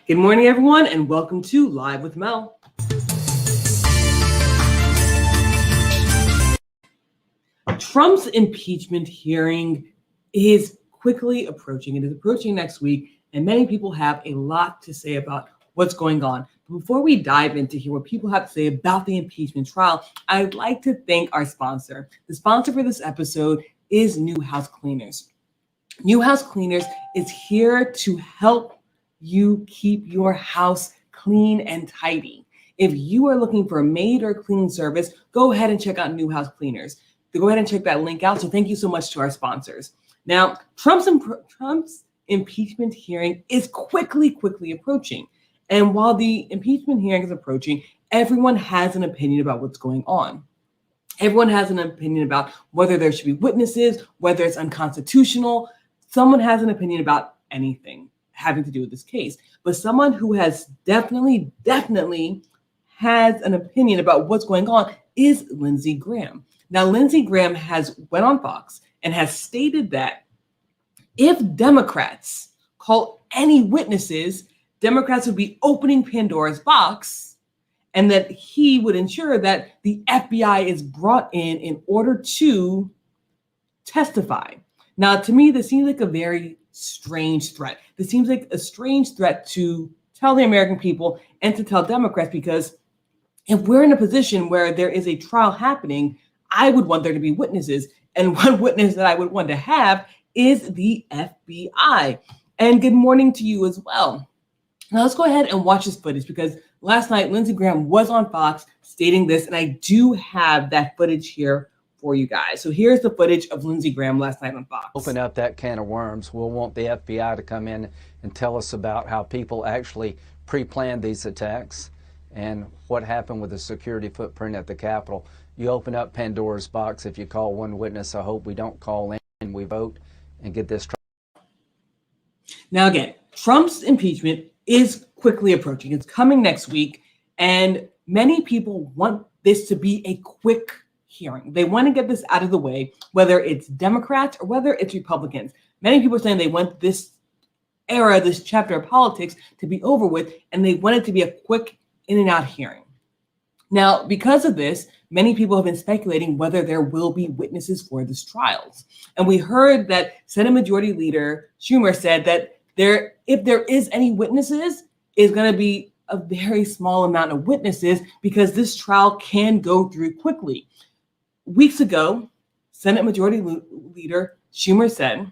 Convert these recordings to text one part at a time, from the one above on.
Good morning, everyone, and welcome to Live with Mel. Trump's impeachment hearing is quickly approaching. It is approaching next week, and many people have a lot to say about what's going on. Before we dive into hear what people have to say about the impeachment trial, I'd like to thank our sponsor. The sponsor for this episode is Neuhaus Cleaners. Neuhaus Cleaners is here to help you keep your house clean and tidy. If you are looking for a maid or cleaning service, go ahead and check out Neuhaus Cleaners. Go ahead and check that link out. So thank you so much to our sponsors. Now, Trump's impeachment hearing is quickly approaching. And while the impeachment hearing is approaching, everyone has an opinion about what's going on. Everyone has an opinion about whether there should be witnesses, whether it's unconstitutional. Someone has an opinion about anything having to do with this case. But someone who has definitely has an opinion about what's going on is Lindsey Graham. Now, Lindsey Graham has went on Fox and has stated that if Democrats call any witnesses, Democrats would be opening Pandora's box, and that he would ensure that the FBI is brought in order to testify. Now, to me, this seems like a very strange threat. This seems like a strange threat to tell the American people and to tell Democrats, because if we're in a position where there is a trial happening, I would want there to be witnesses. And one witness that I would want to have is the FBI. And good morning to you as well. Now let's go ahead and watch this footage, because last night Lindsey Graham was on Fox stating this, and I do have that footage here for you guys. So here's the footage of Lindsey Graham last night on Fox. Open up that can of worms. We'll want the FBI to come in and tell us about how people actually pre-planned these attacks and what happened with the security footprint at the Capitol. You open up Pandora's box if you call one witness. I hope we don't call in and we vote and get this. Now again, Trump's impeachment is quickly approaching. It's coming next week, and many people want this to be a quick hearing. They want to get this out of the way, whether it's Democrats or whether it's Republicans. Many people are saying they want this era, this chapter of politics to be over with, and they want it to be a quick in and out hearing. Now, because of this, many people have been speculating whether there will be witnesses for this trials. And we heard that Senate Majority Leader Schumer said that if there is any witnesses, is going to be a very small amount of witnesses, because this trial can go through quickly. Weeks ago, Senate Majority Leader Schumer said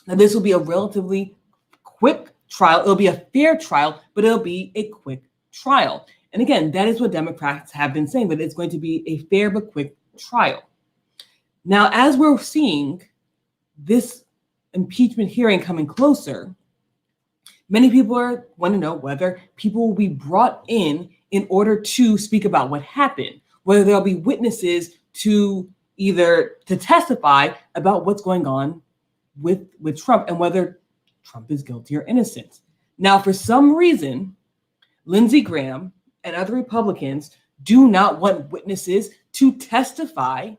that this will be a relatively quick trial. It'll be a fair trial, but it'll be a quick trial. And again, that is what Democrats have been saying, that it's going to be a fair but quick trial. Now, as we're seeing this impeachment hearing coming closer, many people want to know whether people will be brought in order to speak about what happened, whether there'll be witnesses to testify about what's going on with Trump and whether Trump is guilty or innocent. Now, for some reason, Lindsey Graham and other Republicans do not want witnesses to testify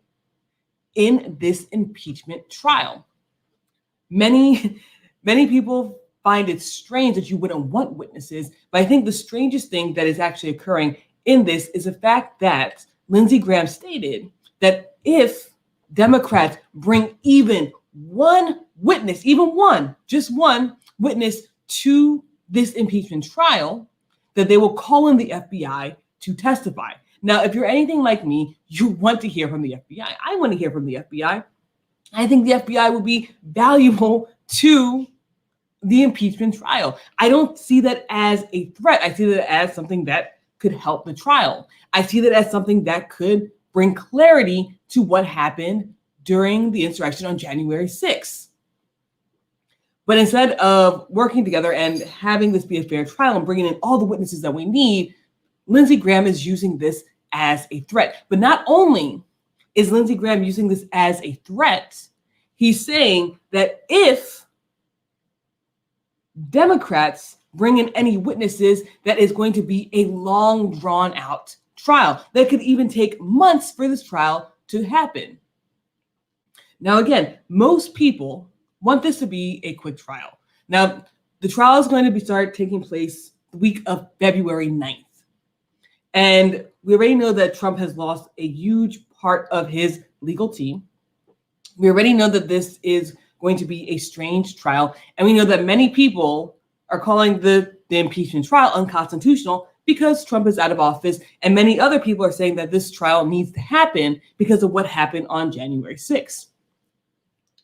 in this impeachment trial. Many people find it strange that you wouldn't want witnesses, but I think the strangest thing that is actually occurring in this is the fact that Lindsey Graham stated that if Democrats bring even one witness, just one witness to this impeachment trial, that they will call in the FBI to testify. Now, if you're anything like me, you want to hear from the FBI. I want to hear from the FBI. I think the FBI will be valuable to the impeachment trial. I don't see that as a threat. I see that as something that could help the trial. I see that as something that could bring clarity to what happened during the insurrection on January 6th. But instead of working together and having this be a fair trial and bringing in all the witnesses that we need, Lindsey Graham is using this as a threat. But not only is Lindsey Graham using this as a threat, he's saying that if Democrats bring in any witnesses, that is going to be a long, drawn-out trial that could even take months for this trial to happen. Now, again, most people want this to be a quick trial. Now, the trial is going to start taking place the week of February 9th. And we already know that Trump has lost a huge part of his legal team. We already know that this is going to be a strange trial. And we know that many people are calling the impeachment trial unconstitutional because Trump is out of office. And many other people are saying that this trial needs to happen because of what happened on January 6th.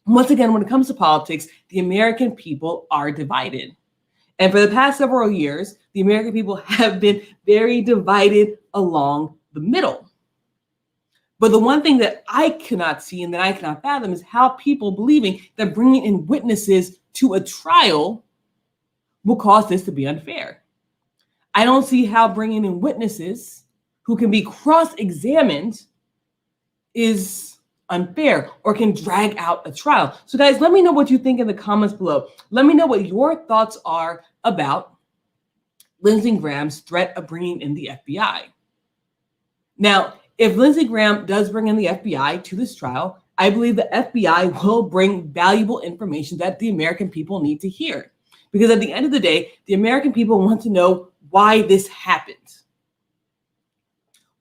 Once again, when it comes to politics, the American people are divided. And for the past several years, the American people have been very divided along the middle. But the one thing that I cannot see and that I cannot fathom is how people believing that bringing in witnesses to a trial will cause this to be unfair. I don't see how bringing in witnesses who can be cross-examined is unfair or can drag out a trial. So guys, let me know what you think in the comments below. Let me know what your thoughts are about Lindsey Graham's threat of bringing in the FBI. Now, if Lindsey Graham does bring in the FBI to this trial, I believe the FBI will bring valuable information that the American people need to hear. Because at the end of the day, the American people want to know why this happened.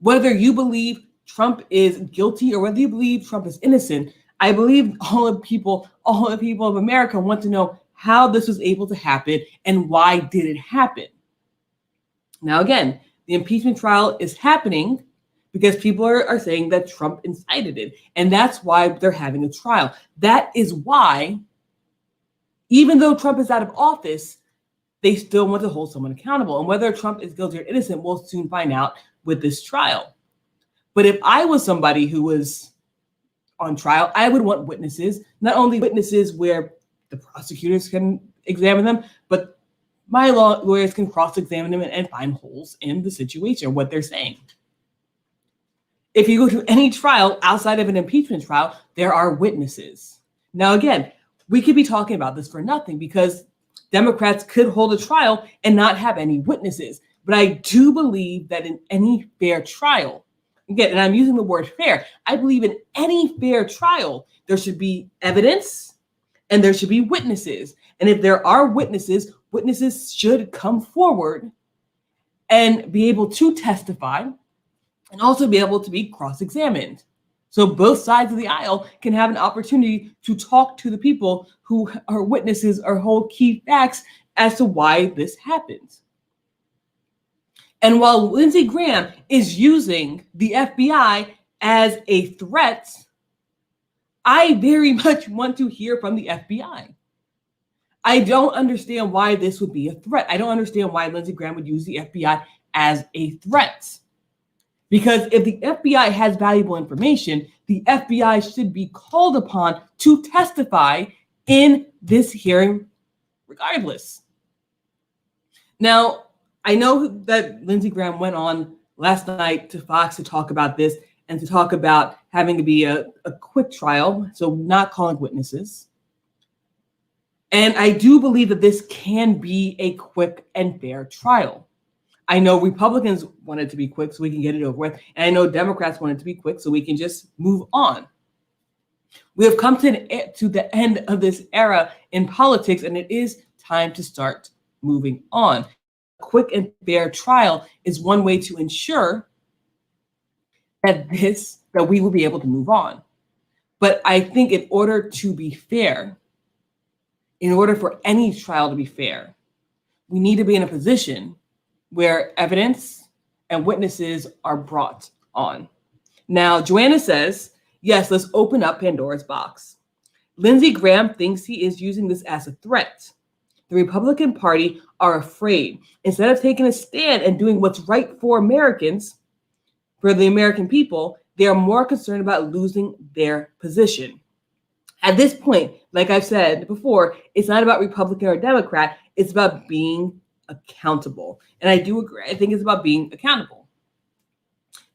Whether you believe Trump is guilty or whether you believe Trump is innocent, I believe all the people of America want to know how this was able to happen and why did it happen. Now, again, the impeachment trial is happening because people are saying that Trump incited it. And that's why they're having a trial. That is why, even though Trump is out of office, they still want to hold someone accountable. And whether Trump is guilty or innocent, we'll soon find out with this trial. But if I was somebody who was on trial, I would want witnesses, not only witnesses where the prosecutors can examine them, but my lawyers can cross-examine them and find holes in the situation, what they're saying. If you go to any trial outside of an impeachment trial, there are witnesses. Now, again, we could be talking about this for nothing because Democrats could hold a trial and not have any witnesses. But I do believe that in any fair trial, again, and I'm using the word fair, I believe in any fair trial, there should be evidence and there should be witnesses. And if there are witnesses, witnesses should come forward and be able to testify and also be able to be cross-examined. So both sides of the aisle can have an opportunity to talk to the people who are witnesses or hold key facts as to why this happened. And while Lindsey Graham is using the FBI as a threat, I very much want to hear from the FBI. I don't understand why this would be a threat. I don't understand why Lindsey Graham would use the FBI as a threat. Because if the FBI has valuable information, the FBI should be called upon to testify in this hearing regardless. Now, I know that Lindsey Graham went on last night to Fox to talk about this and to talk about having to be a quick trial, so not calling witnesses. And I do believe that this can be a quick and fair trial. I know Republicans want it to be quick so we can get it over with. And I know Democrats want it to be quick so we can just move on. We have come to the end of this era in politics, and it is time to start moving on. A quick and fair trial is one way to ensure that we will be able to move on. But I think in order to be fair, in order for any trial to be fair, we need to be in a position where evidence and witnesses are brought on. Now, Joanna says, yes, let's open up Pandora's box. Lindsey Graham thinks he is using this as a threat. The Republican Party are afraid. Instead of taking a stand and doing what's right for Americans, for the American people, they are more concerned about losing their position. At this point, like I've said before, it's not about Republican or Democrat. It's about being accountable. And I do agree. I think it's about being accountable.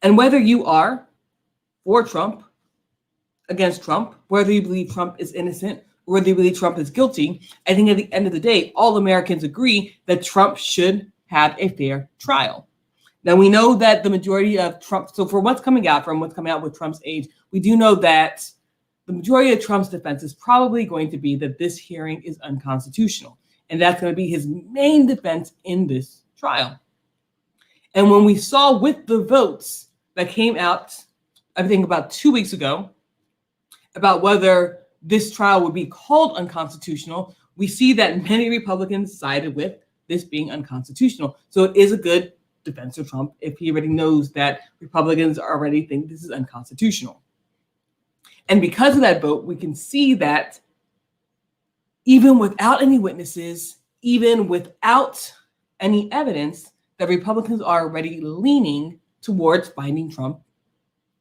And whether you are for Trump, against Trump, whether you believe Trump is innocent, or whether you believe Trump is guilty, I think at the end of the day, all Americans agree that Trump should have a fair trial. Now, we know that the majority of Trump, so from what's coming out with Trump's age, we do know that the majority of Trump's defense is probably going to be that this hearing is unconstitutional. And that's going to be his main defense in this trial. And when we saw with the votes that came out, I think about 2 weeks ago, about whether this trial would be called unconstitutional, we see that many Republicans sided with this being unconstitutional. So it is a good defense of Trump if he already knows that Republicans already think this is unconstitutional. And because of that vote, we can see that even without any witnesses, even without any evidence, that Republicans are already leaning towards finding Trump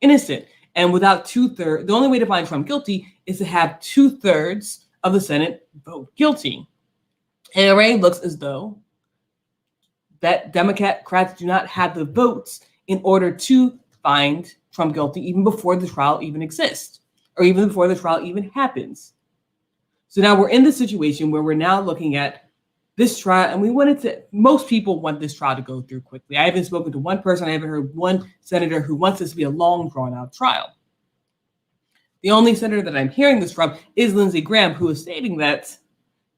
innocent. And without 2/3, the only way to find Trump guilty is to have 2/3 of the Senate vote guilty. And it already looks as though that Democrats do not have the votes in order to find Trump guilty even before the trial even exists, or even before the trial even happens. So now we're in the situation where we're now looking at this trial, and most people want this trial to go through quickly. I haven't spoken to one person, I haven't heard one senator who wants this to be a long, drawn-out trial. The only senator that I'm hearing this from is Lindsey Graham, who is stating that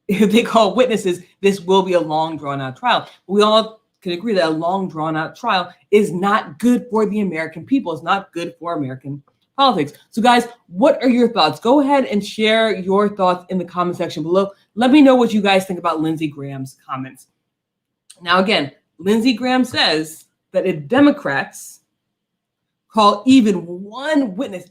if they call witnesses, this will be a long, drawn-out trial. We all can agree that a long, drawn-out trial is not good for the American people. It's not good for American politics. So guys, what are your thoughts? Go ahead and share your thoughts in the comment section below. Let me know what you guys think about Lindsey Graham's comments. Now again, Lindsey Graham says that if Democrats call even one witness,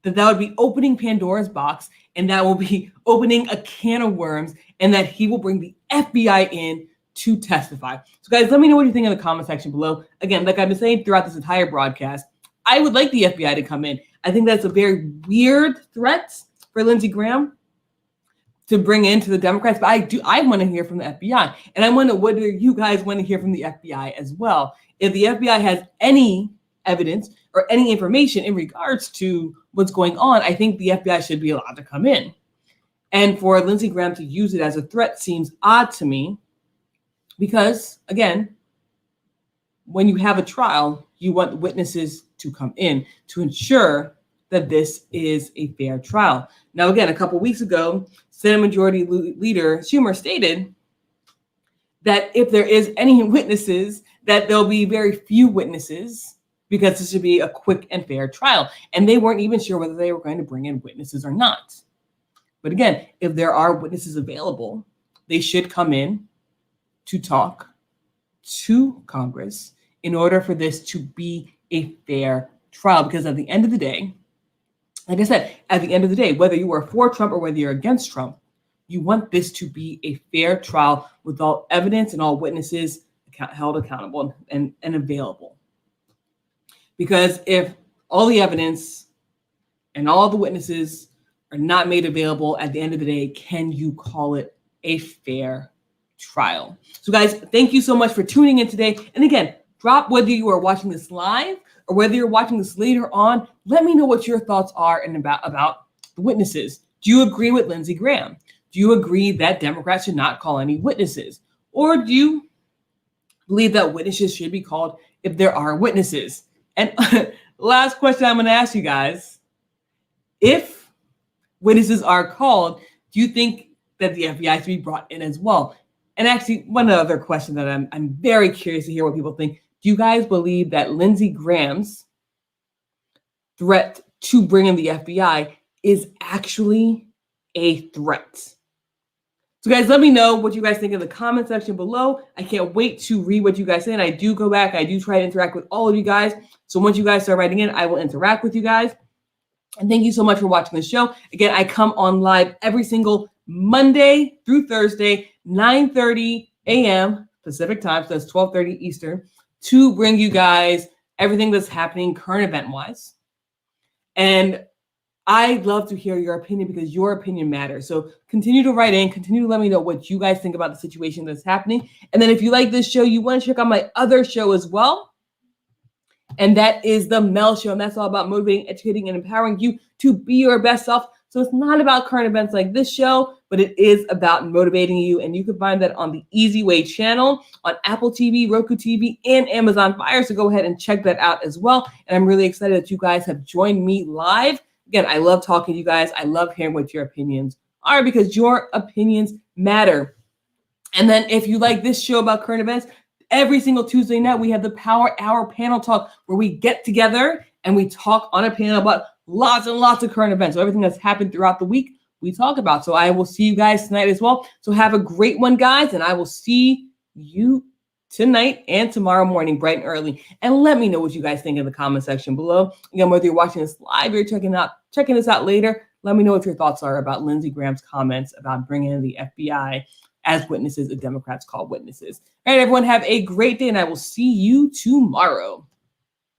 that would be opening Pandora's box, and that will be opening a can of worms, and that he will bring the FBI in to testify. So guys, let me know what you think in the comment section below. Again, like I've been saying throughout this entire broadcast, I would like the FBI to come in. I think that's a very weird threat for Lindsey Graham to bring into the Democrats, but I want to hear from the FBI. And I wonder whether you guys want to hear from the FBI as well. If the FBI has any evidence or any information in regards to what's going on, I think the FBI should be allowed to come in. And for Lindsey Graham to use it as a threat seems odd to me, because again, when you have a trial, you want witnesses to come in to ensure that this is a fair trial. Now, again, a couple weeks ago, Senate Majority Leader Schumer stated that if there is any witnesses, that there'll be very few witnesses because this should be a quick and fair trial. And they weren't even sure whether they were going to bring in witnesses or not. But again, if there are witnesses available, they should come in to talk to Congress in order for this to be a fair trial. Because at the end of the day, like I said, at the end of the day, whether you are for Trump or whether you're against Trump, you want this to be a fair trial with all evidence and all witnesses held accountable and available. Because if all the evidence and all the witnesses are not made available at the end of the day, can you call it a fair trial? So guys, thank you so much for tuning in today. And again, drop whether you are watching this live or whether you're watching this later on. Let me know what your thoughts are and about the witnesses. Do you agree with Lindsey Graham? Do you agree that Democrats should not call any witnesses? Or do you believe that witnesses should be called if there are witnesses? And last question I'm going to ask you guys, if witnesses are called, do you think that the FBI should be brought in as well? And actually, one other question that I'm very curious to hear what people think. Do you guys believe that Lindsey Graham's threat to bring in the FBI is actually a threat? So guys, let me know what you guys think in the comment section below. I can't wait to read what you guys say. And I do go back. I do try to interact with all of you guys. So once you guys start writing in, I will interact with you guys. And thank you so much for watching the show. Again, I come on live every single Monday through Thursday, 9:30 a.m. Pacific time. So that's 12:30 Eastern, to bring you guys everything that's happening current event-wise. And I'd love to hear your opinion because your opinion matters. So continue to write in, continue to let me know what you guys think about the situation that's happening. And then if you like this show, you want to check out my other show as well. And that is the Mel Show. And that's all about motivating, educating, and empowering you to be your best self. So it's not about current events like this show, but it is about motivating you. And you can find that on the Easy Way channel on Apple TV, Roku TV, and Amazon Fire. So go ahead and check that out as well. And I'm really excited that you guys have joined me live. Again, I love talking to you guys. I love hearing what your opinions are because your opinions matter. And then if you like this show about current events, every single Tuesday night, we have the Power Hour panel talk where we get together and we talk on a panel about lots and lots of current events. So everything that's happened throughout the week, we talk about. So I will see you guys tonight as well. So have a great one, guys. And I will see you tonight and tomorrow morning, bright and early. And let me know what you guys think in the comment section below. Again, whether you're watching this live or checking this out later, let me know what your thoughts are about Lindsey Graham's comments about bringing in the FBI as witnesses, the Democrats call witnesses. All right, everyone, have a great day, and I will see you tomorrow.